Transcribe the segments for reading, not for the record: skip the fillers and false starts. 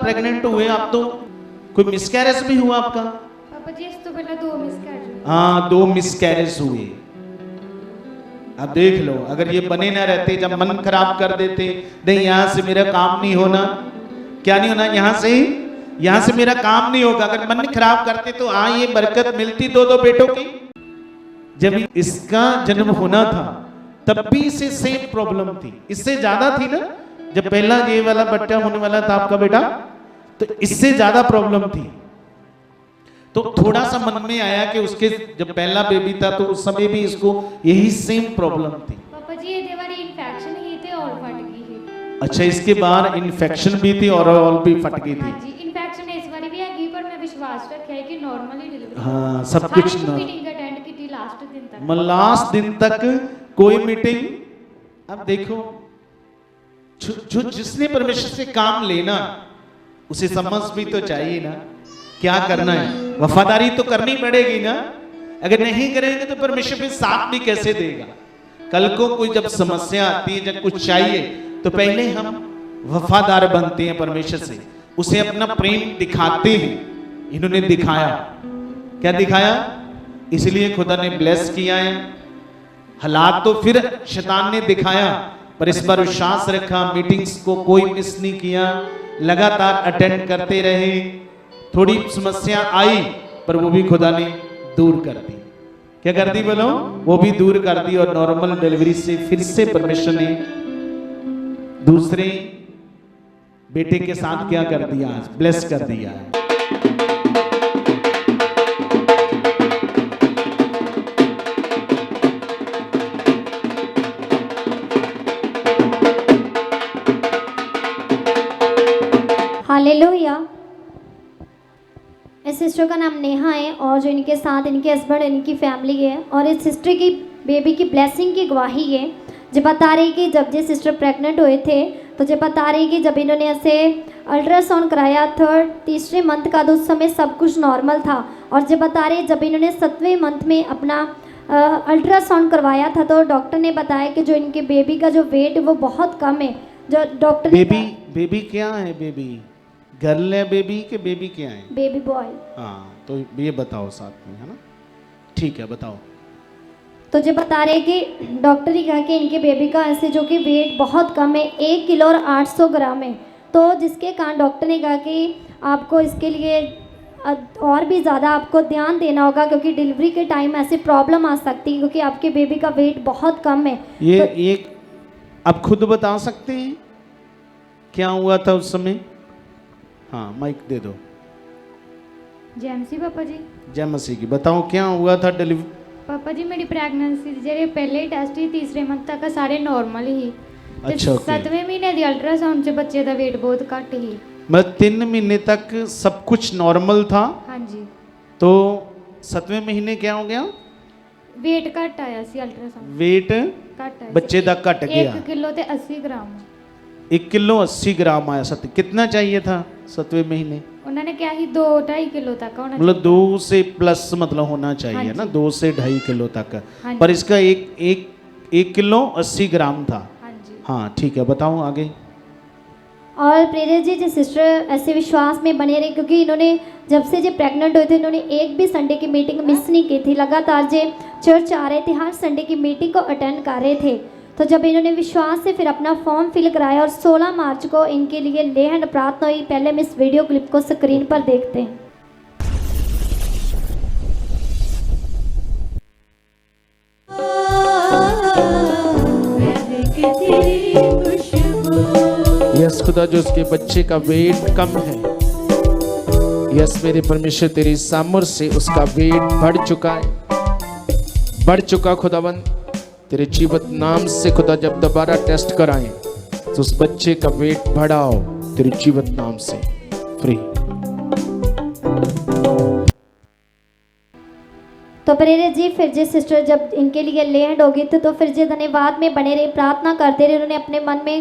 Pregnant हुए आप तो? कोई मिसकैरेज भी हुआ आपका? पापा जी इस तो पहले 2 मिसकैरेज। हाँ 2 मिसकैरेज हुए। अब देख लो, अगर ये बने ना रहते, जब मन खराब कर देते, नहीं यहाँ से मेरा काम नहीं होना, क्या नहीं होना, यहाँ से मेरा काम नहीं होगा, अगर मन खराब करते तो हाँ ये बरकत मिलती 2 बेटों की। जब इसका जन्म होना था तब भी इसे सेम प्रॉब्लम थी, इससे ज्यादा थी ना, जब पहला ये वाला बच्चा होने वाला था आपका बेटा, तो इससे ज्यादा प्रॉब्लम थी। तो थोड़ा सा मन में आया कि उसके जब पहला बेबी था तो उस समय भी इसको यही सेम प्रॉब्लम थी। पापा जी ये वाली इन्फेक्शन ही थे और फट गई है। अच्छा, इसके बाद इन्फेक्शन भी थी और ऑल भी फट गई थी। हाँ जी, इन्फेक्शन इस बारी भी है पर मैं विश्वास रखा है कि नॉर्मली डिलीवरी। हाँ सब कुछ मीटिंग अटेंड की थी लास्ट दिन तक। लास्ट दिन तक कोई मीटिंग। अब देखो, जो जिसने परमेश्वर से काम लेना उसे समझ भी तो चाहिए ना क्या करना है, वफादारी तो करनी पड़ेगी ना। अगर नहीं करेंगे तो परमेश्वर फिर साथ भी कैसे देगा। कल को कोई जब समस्या आती है, जब कुछ चाहिए, तो पहले हम वफादार बनते हैं परमेश्वर से, उसे अपना प्रेम दिखाते हैं। इन्होंने दिखाया, क्या दिखाया, इसलिए खुदा ने ब्लेस किया है। हालात तो फिर शैतान ने दिखाया, पर इस बार विश्वास रखा, मीटिंग्स को कोई मिस नहीं किया, लगातार अटेंड करते रहे। थोड़ी समस्या आई पर वो भी खुदा ने दूर कर दी। क्या कर दी बोलो? वो भी दूर कर दी और नॉर्मल डिलीवरी से फिर से परमेश्वर ने दूसरे बेटे के साथ क्या कर दिया, आज ब्लेस कर दिया। हालेलुया। इस सिस्टर का नाम नेहा है और जो इनके साथ इनके हस्बैंड इनकी फैमिली है, और इस सिस्टर की बेबी की ब्लेसिंग की गवाही है। जो बता रही कि जब ये सिस्टर प्रेग्नेंट हुए थे तो जो बता रही कि जब इन्होंने ऐसे अल्ट्रासाउंड कराया तीसरे मंथ का, तो उस समय सब कुछ नॉर्मल था। और जो बता रही जब इन्होंने 7वें मंथ में अपना अल्ट्रासाउंड करवाया था तो डॉक्टर ने बताया कि जो इनके बेबी का जो वेट वो बहुत कम है। जो डॉक्टर बेबी क्या है, बेबी गर्ल है बेबी के बेबी क्या है? Baby boy. हाँ तो ये बताओ साथ में, है ना? ठीक है बताओ। तो जो बता रहे कि डॉक्टर ही कहा कि इनके बेबी का ऐसे जो कि वेट बहुत कम है, 1 किलो और 800 ग्राम है। तो जिसके कारण डॉक्टर ने कहा कि आपको इसके लिए और भी ज़्यादा आपको ध्यान देना होगा, क्योंकि डिलीवरी के टाइम ऐसी प्रॉब्लम आ सकती है, क्योंकि आपके बेबी का वेट बहुत कम है। ये तो एक आप खुद बता सकते हैं क्या हुआ था उस समय? हाँ माइक दे दो। जय मसीह पापा जी। जय मसीह की। बताओ क्या हुआ था डिलीवरी? पापा जी मेरी प्रेगनेंसी ਜਿਹੜੇ ਪਹਿਲੇ ਟੈਸਟ ਹੀ ਤੀਸਰੇ ਮੰਥ ਤੱਕ ਸਾਰੇ ਨਾਰਮਲ ਹੀ। अच्छा ओके। 7वें ਮਹੀਨੇ ਦੀ ਅਲਟਰਾਸਾਊਂਡ 'ਚ ਬੱਚੇ ਦਾ weight ਬਹੁਤ ਘੱਟ ਹੀ। मतलब 3 महीने तक सब कुछ नॉर्मल था। हाँ जी। तो 7वें महीने क्या हो गया? weight ਘੱਟ ਆਇਆ ਸੀ ਅਲਟਰਾਸਾਊਂਡ। वेट ਘੱਟ ਆਇਆ बच्चे का घट गया। 1 किलो ਤੇ 80 ग्राम। 1 किलो 80 ग्राम आया। कितना चाहिए था 7वें महीने? उन्होंने क्या ही 2-2.5 किलो तक होना मतलब 2 से प्लस मतलब होना चाहिए हाँ ना, जी। 2 से 2.5 किलो तक। हाँ पर जी। इसका एक किलो 80 ग्राम था। हाँ जी। हाँ ठीक है बताओ आगे। और प्रेरित जी जो सिस्टर ऐसे विश्वास में बने रहे, क्योंकि इन्होंने जब से जो प्रेग्नेंट हुए थे इन्होंने एक भी संडे की मीटिंग मिस नहीं की थी। लगातार जो चर्च आ रहे थे, हर संडे की मीटिंग को अटेंड कर रहे थे। तो जब इन्होंने विश्वास से फिर अपना फॉर्म फिल कराया और 16 मार्च को इनके लिए ले हैंड प्रार्थना हुई। पहले हम इस वीडियो क्लिप को स्क्रीन पर देखते हैं। यस खुदा, जो उसके बच्चे का वेट कम है, यस मेरे परमेश्वर तेरी सामर्थ से उसका वेट बढ़ चुका है, बढ़ चुका। खुदावन तेरे जीवत नाम से खुदा जब दोबारा टेस्ट कराएं तो उस बच्चे का वेट बढ़ाओ तेरे जीवत नाम से। फ्री। तो प्रेरित जी फिर जी सिस्टर जब इनके लिए लैंड हो गई थी तो फिर जी धन्यवाद में बने रहे, प्रार्थना करते रहे। उन्होंने अपने मन में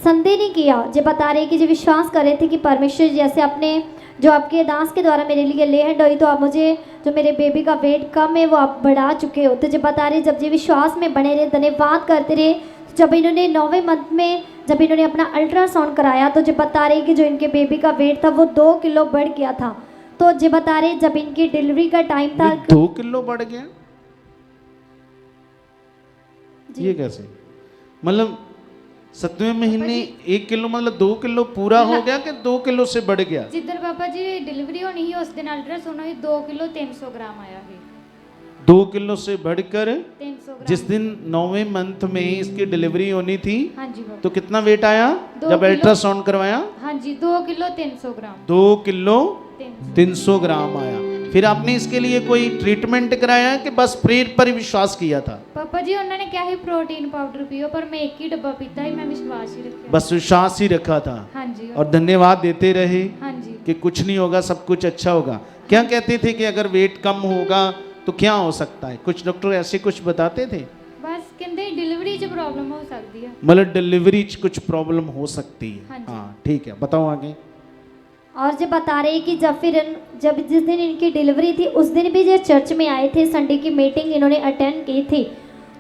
संदेह नहीं किया। जो बता रहे कि जो विश्वास कर रहे थे कि परमेश्वर जैसे अपने जो आपके दास के द्वारा मेरे लिए लैंड हुई तो आप मुझे जो मेरे बेबी का वेट कम है वो आप बढ़ा चुके हो। तो जो बता रहे जब जी विश्वास में बने रहे, धन्यवाद करते रहे, जब इन्होंने 9वें मंथ में जब इन्होंने अपना अल्ट्रासाउंड कराया तो जो बता रहे कि जो इनके बेबी का वेट था वो 2 किलो बढ़ गया था। तो जो बता रहे जब इनकी डिलीवरी का टाइम था 2 किलो बढ़ गया, जी। ये कैसे? मतलब 7वें महीने 1 किलो, मतलब 2 किलो पूरा हो गया कि 2 किलो से बढ़ गया? जिधर पापा जी डिलीवरी होनी ही उस दिन अल्ट्रासाउंड हुई 2 किलो 300 ग्राम आया है। 2 किलो से बढ़कर 300 ग्राम। जिस दिन 9वें मंथ में इसकी डिलीवरी होनी थी हाँ जी पापा। तो कितना वेट आया 2 जब किलो। अल्ट्रासाउंड करवाया? हाँ जी 2 किलो 300 ग्राम। 2 किलो 300। 300 ग्राम आया। फिर आपने इसके लिए कोई ट्रीटमेंट कराया कि बस प्रेयर पर ही विश्वास किया था? पापा जी उन्होंने क्या ही प्रोटीन पाउडर पियो पर मैं एक ही डब्बा पीता ही मैं विश्वास ही रखा। बस विश्वास ही रखा था हाँ जी और धन्यवाद देते रहे हाँ जी। कि कुछ नहीं होगा, सब कुछ अच्छा होगा। क्या कहते थे कि अगर वेट कम होगा तो क्या हो सकता है? कुछ डॉक्टर ऐसे कुछ बताते थे? बस कहते डिलीवरी च प्रॉब्लम हो सकती है। मतलब डिलीवरी कुछ प्रॉब्लम हो सकती है। हाँ जी। हाँ ठीक है, बताओ आगे। और जब बता रहे कि जब जिस दिन इनकी डिलीवरी थी उस दिन भी जो चर्च में आए थे, संडे की मीटिंग इन्होंने अटेंड की थी।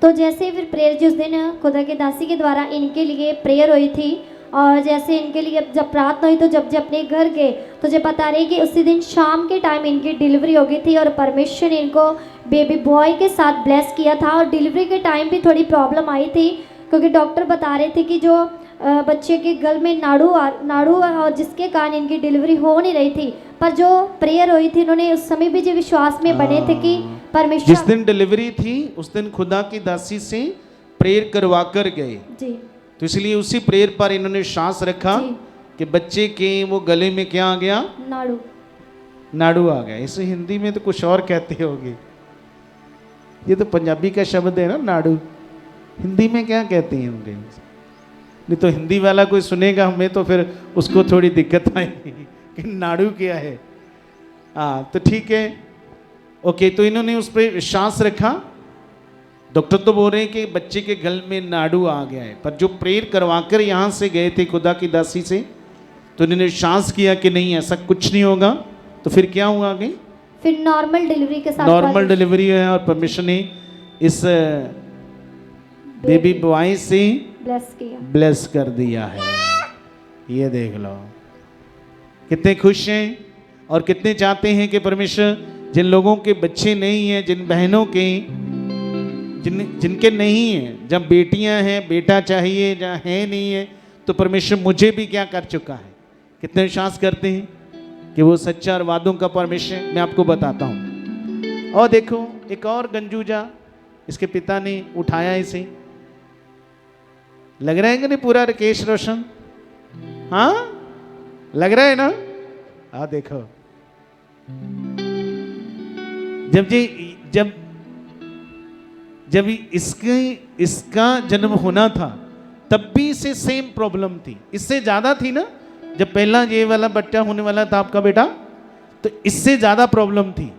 तो जैसे फिर प्रेयर जिस दिन खुदा के दासी के द्वारा इनके लिए प्रेयर हुई थी और जैसे इनके लिए जब प्रार्थना हुई तो जब अपने घर गए तो जब बता रहे कि उसी दिन शाम के टाइम इनकी डिलीवरी हो गई थी और परमेश्वर ने इनको बेबी बॉय के साथ ब्लेस किया था। और डिलीवरी के टाइम भी थोड़ी प्रॉब्लम आई थी क्योंकि डॉक्टर बता रहे थे कि जो बच्चे के गल में नाड़ू और जिसके कारण इनकी डिलीवरी हो नहीं रही थी। पर जो प्रेयर हुई थी इन्होंने उस समय भी जो विश्वास में बने थे कि परमेश्वर जिस दिन डिलीवरी थी उस दिन खुदा की दासी से प्रेयर करवा कर गए, जी तो इसलिए उसी प्रेयर पर इन्होंने सांस रखा जी। कि बच्चे के वो गले में क्या आ गया? नाड़ू नाड़ू आ गया। इसे हिंदी में तो कुछ और कहते होगे, ये तो पंजाबी का शब्द है ना नाड़ू, हिंदी में क्या कहते हैं होंगे? नहीं तो हिंदी वाला कोई सुनेगा हमें तो फिर उसको थोड़ी दिक्कत आएगी कि नाड़ू क्या है। हाँ तो ठीक है, ओके। तो इन्होंने उस पर विश्वास रखा। डॉक्टर तो बोल रहे हैं कि बच्चे के गल में नाड़ू आ गया है, पर जो प्रेयर करवाकर यहाँ से गए थे खुदा की दासी से, तो इन्होंने विश्वास किया कि नहीं ऐसा कुछ नहीं होगा। तो फिर क्या हुआ आगे? फिर नॉर्मल डिलीवरी के साथ नॉर्मल डिलीवरी है और परमेश्वर ने इस बेबी बॉय से ब्लेस कर दिया है। ये देख लो कितने खुश हैं और कितने चाहते हैं कि परमेश्वर जिन लोगों के बच्चे नहीं हैं, जिन बहनों के जिनके नहीं हैं, जब बेटियां हैं बेटा चाहिए, जहाँ है नहीं है, तो परमेश्वर मुझे भी क्या कर चुका है। कितने विश्वास करते हैं कि वो सच्चा और वादों का परमेश्वर। मैं आपको बताता हूँ। और देखो एक और गंजूजा, इसके पिता ने उठाया इसे, लग रहा है कि नहीं पूरा राकेश रोशन? हाँ लग रहा है ना? हाँ देखो जब इसका जन्म होना था तब भी इसे सेम प्रॉब्लम थी, इससे ज्यादा थी ना। जब पहला ये वाला बच्चा होने वाला था आपका बेटा, तो इससे ज्यादा प्रॉब्लम थी।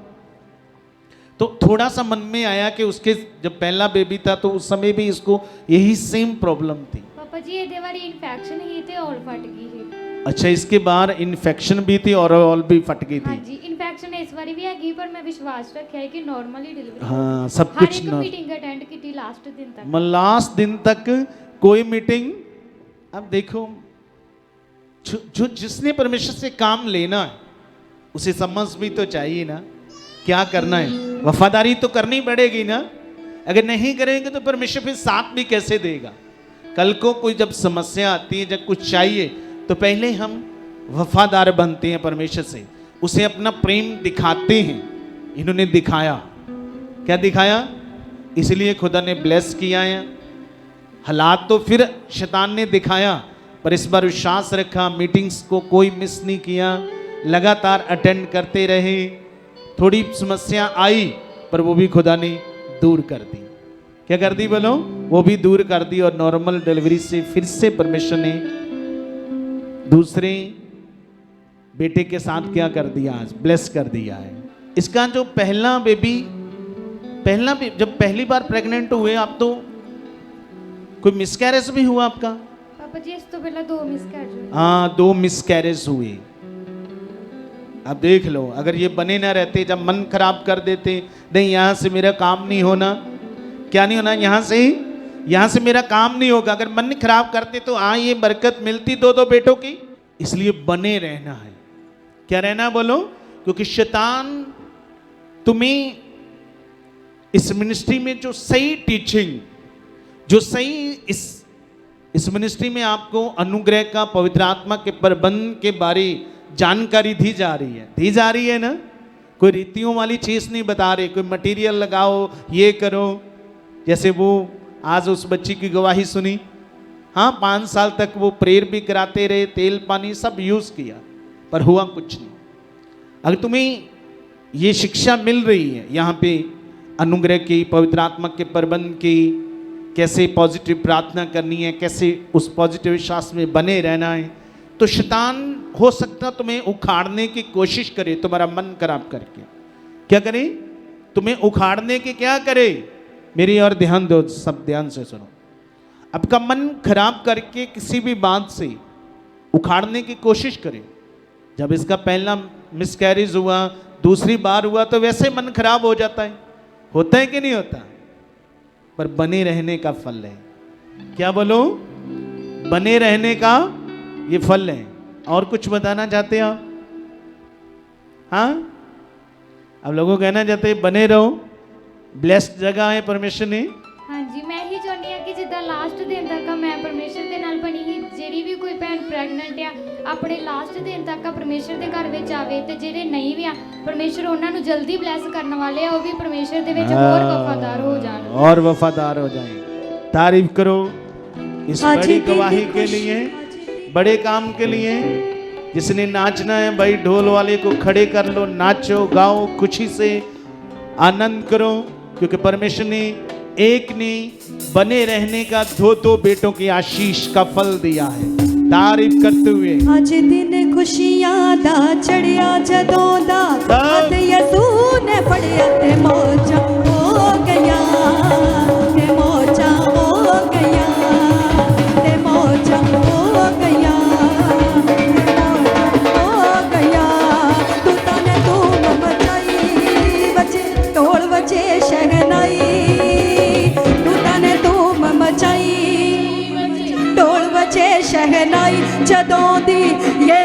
तो थोड़ा सा मन में आया कि उसके जब पहला बेबी था तो उस समय भी इसको यही सेम प्रॉब्लम थी। पापा जी ये देवारी इन्फेक्शन ही थे और फट गई है। अच्छा, इसके बाहर इन्फेक्शन भी थी और ऑल भी फट गई हाँ थी। जी इन्फेक्शन इस बारी भी है पर मैं विश्वास रखा है कि नॉर्मली डिलीवरी। हाँ सब हर कुछ एक मीटिंग अटेंड की थी लास्ट दिन तक। लास्ट दिन तक कोई मीटिंग। अब देखो जो जिसने परमेश्वर से काम लेना है उसे समझ भी तो चाहिए ना क्या करना है। वफादारी तो करनी पड़ेगी ना। अगर नहीं करेंगे तो परमेश्वर फिर साथ भी कैसे देगा। कल को कोई जब समस्या आती है, जब कुछ चाहिए, तो पहले हम वफादार बनते हैं परमेश्वर से, उसे अपना प्रेम दिखाते हैं। इन्होंने दिखाया, क्या दिखाया? इसलिए खुदा ने ब्लेस किया है। हालात तो फिर शैतान ने दिखाया, पर इस बार विश्वास रखा, मीटिंग्स को कोई मिस नहीं किया, लगातार अटेंड करते रहे। थोड़ी समस्या आई पर वो भी खुदा ने दूर कर दी। क्या कर दी बोलो? वो भी दूर कर दी और नॉर्मल डिलीवरी से फिर से परमेश्वर ने दूसरे बेटे के साथ क्या कर दिया? आज ब्लेस कर दिया है। इसका जो पहला बेबी जब पहली बार प्रेग्नेंट हुए आप, तो कोई मिसकैरेज भी हुआ आपका? पापा जी इस तो पहले 2 मिसकैरेज। हाँ 2 मिसकैरेज हुए। अब देख लो, अगर ये बने ना रहते, जब मन खराब कर देते, नहीं यहाँ से मेरा काम नहीं होना, क्या नहीं होना, यहाँ से यहाँ से मेरा काम नहीं होगा। अगर मन खराब करते तो ये बरकत मिलती दो बेटों की। इसलिए बने रहना है। क्या रहना बोलो? क्योंकि शैतान तुम्हें इस मिनिस्ट्री में जो सही टीचिंग, जो सही इस मिनिस्ट्री में आपको अनुग्रह का, पवित्र आत्मा के प्रबंध के बारे जानकारी दी जा रही है ना। कोई रीतियों वाली चीज नहीं बता रहे, कोई मटेरियल लगाओ, ये करो। जैसे वो आज उस बच्ची की गवाही सुनी, हाँ 5 साल तक वो प्रेयर भी कराते रहे, तेल पानी सब यूज किया, पर हुआ कुछ नहीं। अगर तुम्हें ये शिक्षा मिल रही है यहाँ पे अनुग्रह की, पवित्र आत्मा के प्रबंध की, कैसे पॉजिटिव प्रार्थना करनी है, कैसे उस पॉजिटिव विश्वास में बने रहना है, तो शैतान हो सकता तुम्हें उखाड़ने की कोशिश करे, तुम्हारा मन खराब करके। क्या करे? तुम्हें उखाड़ने की क्या करे? मेरी और ध्यान दो, सब ध्यान से सुनो। आपका मन खराब करके किसी भी बात से उखाड़ने की कोशिश करे। जब इसका पहला मिसकैरेज हुआ, दूसरी बार हुआ, तो वैसे मन खराब हो जाता है। होता है कि नहीं होता? पर बने रहने का फल है। क्या बोलो? बने रहने का ये फल है। और कुछ बताना चाहते हो? हाँ, अब लोगों कहना चाहते हैं बने रहो, ब्लेस्ड जगह है परमेश्वर ने। हाँ जी, मैं ही चाਹੁੰਦੀ ਹਾਂ ਕਿ ਜਿੱਦਾਂ ਲਾਸਟ ਦਿਨ ਤੱਕ ਮੈਂ ਪਰਮੇਸ਼ਰ ਦੇ ਨਾਲ ਬਣੀ ਹੀ, ਜਿਹੜੀ ਵੀ ਕੋਈ ਭੈਣ ਪ੍ਰੈਗਨੈਂਟ ਆ ਆਪਣੇ ਲਾਸਟ ਦਿਨ ਤੱਕ ਪਰਮੇਸ਼ਰ ਦੇ ਘਰ ਵਿੱਚ ਆਵੇ, ਤੇ ਜਿਹੜੇ ਨਹੀਂ ਵੀ ਆ ਪਰਮੇਸ਼ਰ ਉਹਨਾਂ ਨੂੰ ਜਲਦੀ ਬਲੈਸ ਕਰਨ ਵਾਲੇ ਆ, ਉਹ ਵੀ ਪਰਮੇਸ਼ਰ ਦੇ ਵਿੱਚ ਹੋਰ ਵਫਾਦਾਰ ਹੋ ਜਾਣ और वफादार हो जाएं। तारीफ करो इस बड़ी गवाही के लिए, बड़े काम के लिए। जिसने नाचना है भाई, ढोल वाले को खड़े कर लो, नाचो गाओ, खुशी से आनंद करो, क्योंकि परमेश्वर ने एक ने बने रहने का 2 बेटों की आशीष का फल दिया है। तारीफ करते हुए आज दिन खुशियां दा चढ़िया जदों दा हद यसू ने फड़िया ते मौजा हो गया, ते मौजा हो गया, ते मौजा हो गया, हो गया। तू तने तू मचाई बचे ढोल बजे शहनाई, तू तने तू मचाई ढोल बजे शहनाई, जदों दी ये